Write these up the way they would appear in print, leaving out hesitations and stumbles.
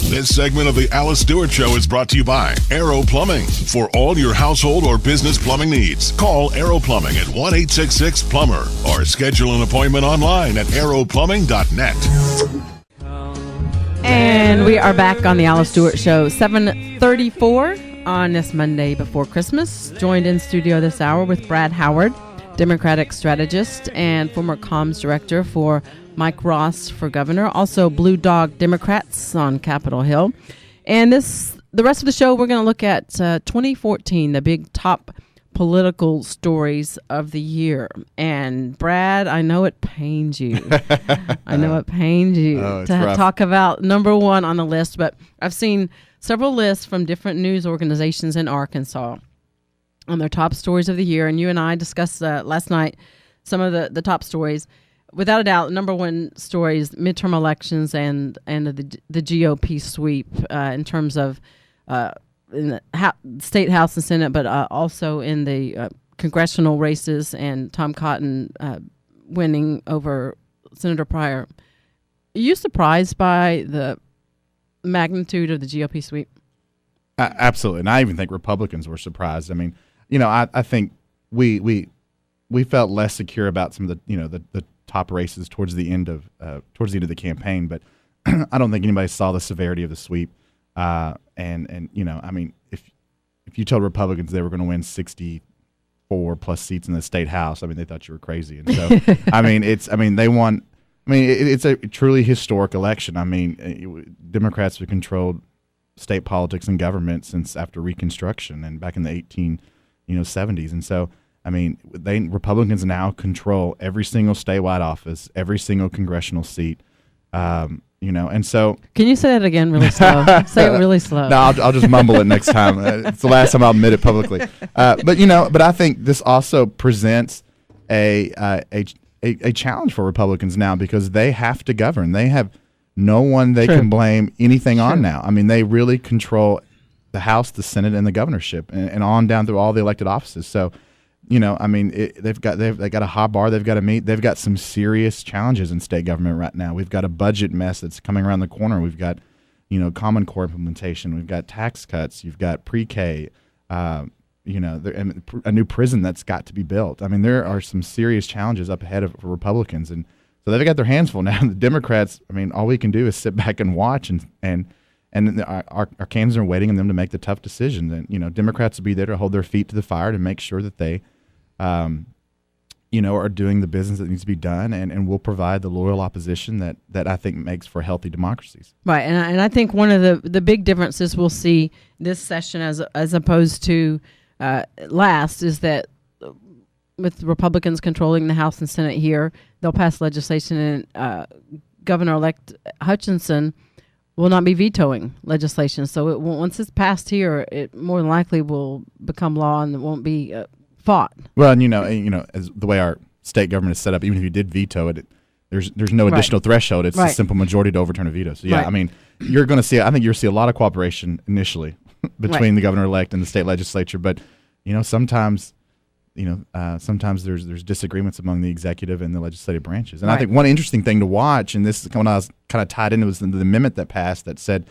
This segment of the Alice Stewart Show is brought to you by Aero Plumbing. For all your household or business plumbing needs, call Aero Plumbing at 1-866-PLUMBER or schedule an appointment online at aeroplumbing.net. And we are back on the Alice Stewart Show, 7:34 on this Monday before Christmas. Joined in studio this hour with Brad Howard, Democratic Strategist and former comms director for Mike Ross for governor, also Blue Dog Democrats on Capitol Hill. And the rest of the show, we're going to look at 2014, the big top political stories of the year. And Brad, I know it pains you. To talk about number one on the list, but I've seen several lists from different news organizations in Arkansas on their top stories of the year. And you and I discussed last night some of the top stories. Without a doubt, number one story is midterm elections and the GOP sweep in terms of in the state house and Senate, but also in the congressional races and Tom Cotton winning over Senator Pryor. Are you surprised by the magnitude of the GOP sweep? Absolutely, and I even think Republicans were surprised. I mean, I think we felt less secure about some of the top races towards the end of the campaign, but I don't think anybody saw the severity of the sweep. I mean, if you told Republicans they were going to win 64 plus seats in the state house, I mean, they thought you were crazy. And so, they won. I mean, it's a truly historic election. I mean, Democrats have controlled state politics and government since after Reconstruction and back in the 1870s, and so. I mean, Republicans now control every single statewide office, every single congressional seat, and so. Can you say that again really slow? Say it really slow. No, I'll just mumble it next time. It's the last time I'll admit it publicly. But I think this also presents a challenge for Republicans now because they have to govern. They have no one they can blame anything on now. I mean, they really control the House, the Senate, and the governorship, and on down through all the elected offices. So. They've got a high bar they've got to meet. They've got some serious challenges in state government right now. We've got a budget mess that's coming around the corner. We've got, Common Core implementation. We've got tax cuts. You've got pre-K. And a new prison that's got to be built. I mean, there are some serious challenges up ahead for Republicans, and so they've got their hands full now. The Democrats, I mean, all we can do is sit back and watch, and our cans are waiting on them to make the tough decisions. And Democrats will be there to hold their feet to the fire to make sure that they. Are doing the business that needs to be done, and will provide the loyal opposition that I think makes for healthy democracies. Right, and I think one of the big differences we'll see this session as opposed to last is that with Republicans controlling the House and Senate here, they'll pass legislation, and Governor-elect Hutchinson will not be vetoing legislation. So once it's passed here, it more than likely will become law and it won't be fought. Well, and as the way our state government is set up, even if you did veto it, there's no additional threshold. It's a simple majority to overturn a veto. So I mean, you're going to see. I think you'll see a lot of cooperation initially between the governor-elect and the state legislature. But sometimes there's disagreements among the executive and the legislative branches. And I think one interesting thing to watch, and this is when I was kind of tied into, was the amendment that passed that said,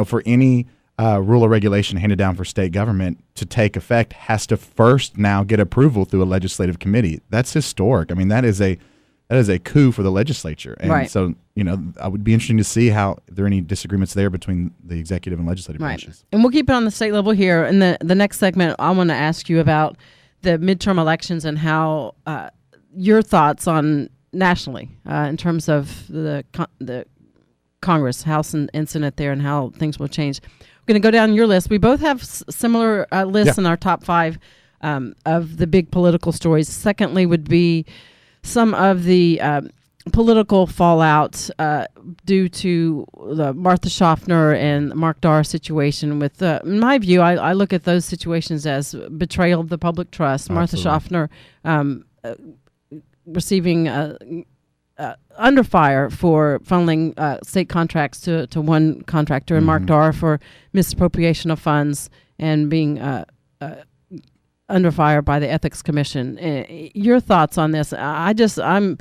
for any rule or regulation handed down for state government to take effect has to first now get approval through a legislative committee. That's historic. I mean, that is a coup for the legislature. And so, I would be interesting to see if there are any disagreements there between the executive and legislative branches. And we'll keep it on the state level here. In the next segment, I want to ask you about the midterm elections and how your thoughts on nationally in terms of the Congress, House and Senate there, and how things will change. We're going to go down your list. We both have similar lists in our top five of the big political stories. Secondly would be some of the political fallout due to the Martha Schaffner and Mark Darr situation. With, in my view, I look at those situations as betrayal of the public trust. Martha Schaffner receiving under fire for funneling state contracts to one contractor, and Mark Darr for misappropriation of funds and being under fire by the Ethics Commission. Your thoughts on this? I'm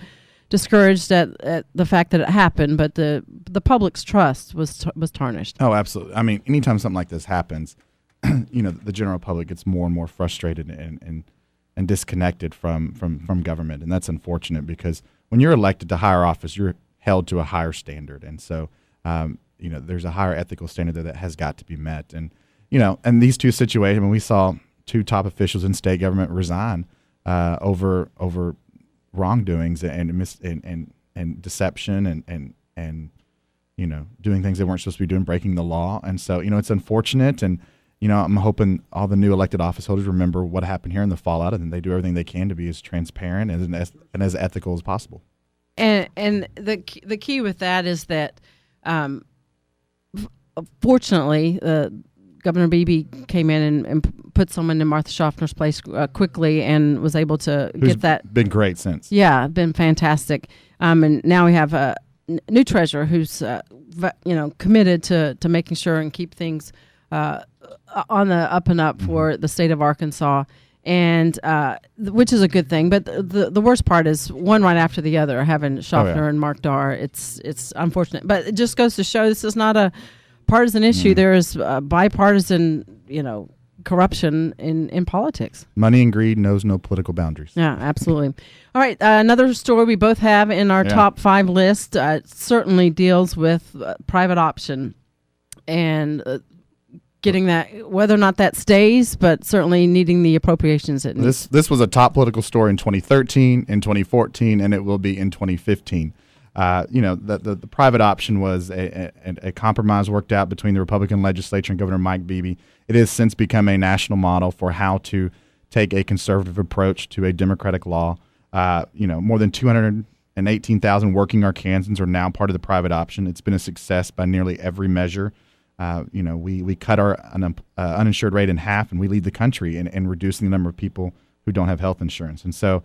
discouraged at the fact that it happened, but the public's trust was tarnished. Oh, absolutely. I mean, anytime something like this happens, the general public gets more and more frustrated and disconnected from government, and that's unfortunate because when you're elected to higher office, you're held to a higher standard, and so there's a higher ethical standard there that has got to be met. And and these two situations, when we saw two top officials in state government resign over wrongdoings and deception and doing things they weren't supposed to be doing, breaking the law, and so it's unfortunate. And I'm hoping all the new elected office holders remember what happened here in the fallout, and they do everything they can to be as transparent and as ethical as possible. And the key with that is that, fortunately, Governor Beebe came in and put someone in Martha Schaffner's place quickly and was able to get that. Been great since. Yeah, been fantastic. And now we have a new treasurer who's committed to making sure and keep things on the up and up for the state of Arkansas, and which is a good thing. But the worst part is one right after the other, having Schaffner and Mark Darr. It's unfortunate, but it just goes to show this is not a partisan issue. There is bipartisan, corruption in politics. Money and greed knows no political boundaries. Yeah, absolutely. All right, another story we both have in our top 5 list certainly deals with private option and getting that, whether or not that stays, but certainly needing the appropriations it needs. This was a top political story in 2013, in 2014, and it will be in 2015. The private option was a compromise worked out between the Republican legislature and Governor Mike Beebe. It has since become a national model for how to take a conservative approach to a Democratic law. More than 218,000 working Arkansans are now part of the private option. It's been a success by nearly every measure. We cut our uninsured rate in half, and we lead the country in reducing the number of people who don't have health insurance. And so,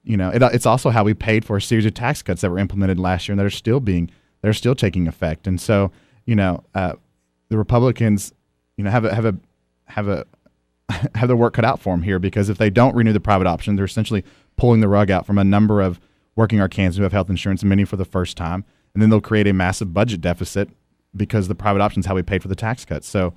it's also how we paid for a series of tax cuts that were implemented last year and that are still taking effect. And so, the Republicans, have their work cut out for them here, because if they don't renew the private option, they're essentially pulling the rug out from a number of working Arkansans who have health insurance, many for the first time, and then they'll create a massive budget deficit because the private option is how we paid for the tax cuts. So,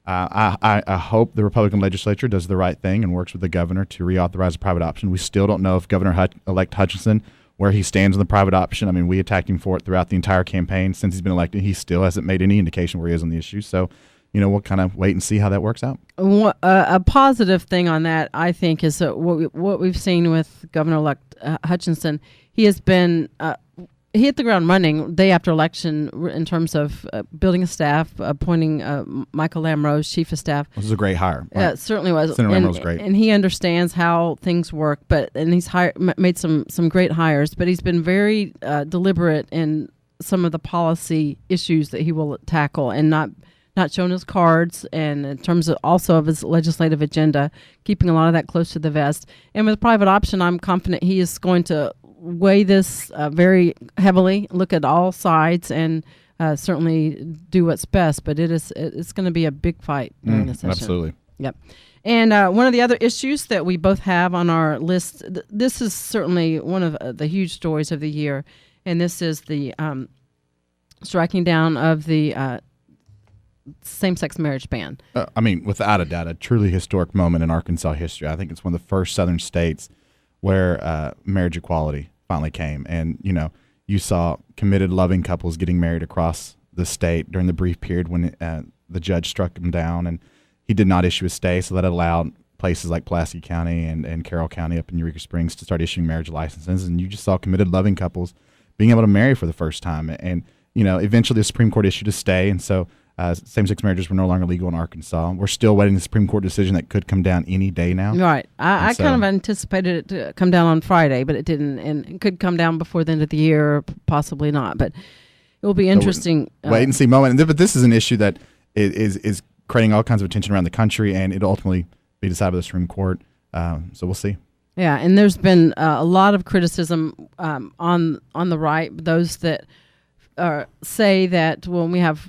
I hope the Republican legislature does the right thing and works with the governor to reauthorize the private option. We still don't know if Governor-elect Hutchinson, where he stands on the private option. I mean, we attacked him for it throughout the entire campaign since he's been elected. He still hasn't made any indication where he is on the issue. So, we'll kind of wait and see how that works out. A positive thing on that, I think, is what we've seen with Governor-elect Hutchinson. He has been he hit the ground running day after election in terms of building a staff, appointing Michael Lamrose, chief of staff. This is a great hire. Yeah, it certainly was. Senator Lamrose was great. And he understands how things work, and he's made some great hires, but he's been very deliberate in some of the policy issues that he will tackle, and not showing his cards, and in terms of also of his legislative agenda, keeping a lot of that close to the vest. And with private option, I'm confident he is going to weigh this very heavily, look at all sides, and certainly do what's best. But it's going to be a big fight during the session. Absolutely. Yep. And one of the other issues that we both have on our list, this is certainly one of the huge stories of the year, and this is the striking down of the same-sex marriage ban. Without a doubt, a truly historic moment in Arkansas history. I think it's one of the first southern states where marriage equality finally came. And, you saw committed, loving couples getting married across the state during the brief period when the judge struck them down, and he did not issue a stay, so that allowed places like Pulaski County and Carroll County up in Eureka Springs to start issuing marriage licenses. And you just saw committed, loving couples being able to marry for the first time. And, eventually the Supreme Court issued a stay, and so same-sex marriages were no longer legal in Arkansas. We're still waiting the Supreme Court decision that could come down any day now. Right. I kind of anticipated it to come down on Friday, but it didn't. And it could come down before the end of the year, or possibly not. But it will be interesting. Wait and see moment. But this is an issue that is creating all kinds of attention around the country, and it'll ultimately be decided by the Supreme Court. So we'll see. Yeah, and there's been a lot of criticism on the right, those that say that when we have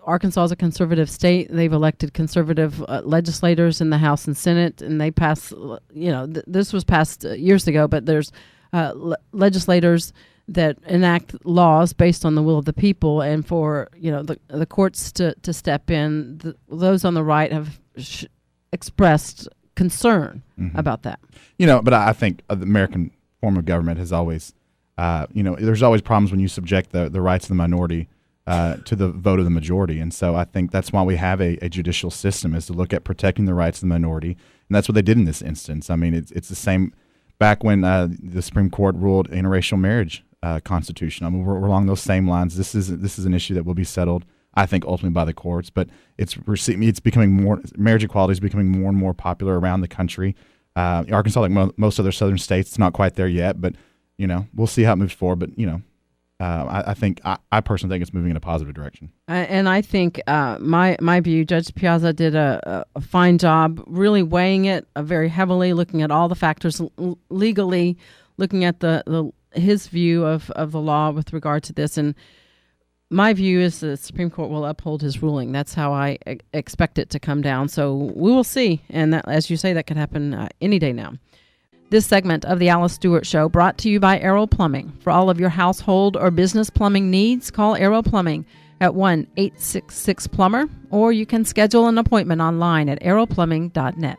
Arkansas is a conservative state. They've elected conservative legislators in the House and Senate, and they pass. This was passed years ago, but there's legislators that enact laws based on the will of the people, and for the courts to step in. Those on the right have expressed concern about that. But I think the American form of government has always, there's always problems when you subject the rights of the minority to the vote of the majority. And so I think that's why we have a judicial system, is to look at protecting the rights of the minority. And that's what they did in this instance. I mean, it's the same back when the Supreme Court ruled interracial marriage constitutional. I mean, we're along those same lines. This is an issue that will be settled, I think, ultimately by the courts. But it's becoming more, marriage equality is becoming more and more popular around the country. Arkansas, like most other southern states, it's not quite there yet. But we'll see how it moves forward. But I personally think it's moving in a positive direction. And I think my view, Judge Piazza did a fine job really weighing it very heavily, looking at all the factors legally, looking at his view of the law with regard to this. And my view is the Supreme Court will uphold his ruling. That's how I expect it to come down. So we will see. And that, as you say, that could happen any day now. This segment of the Alice Stewart Show brought to you by Aero Plumbing. For all of your household or business plumbing needs, call Aero Plumbing at 1-866-PLUMBER, or you can schedule an appointment online at aeroplumbing.net.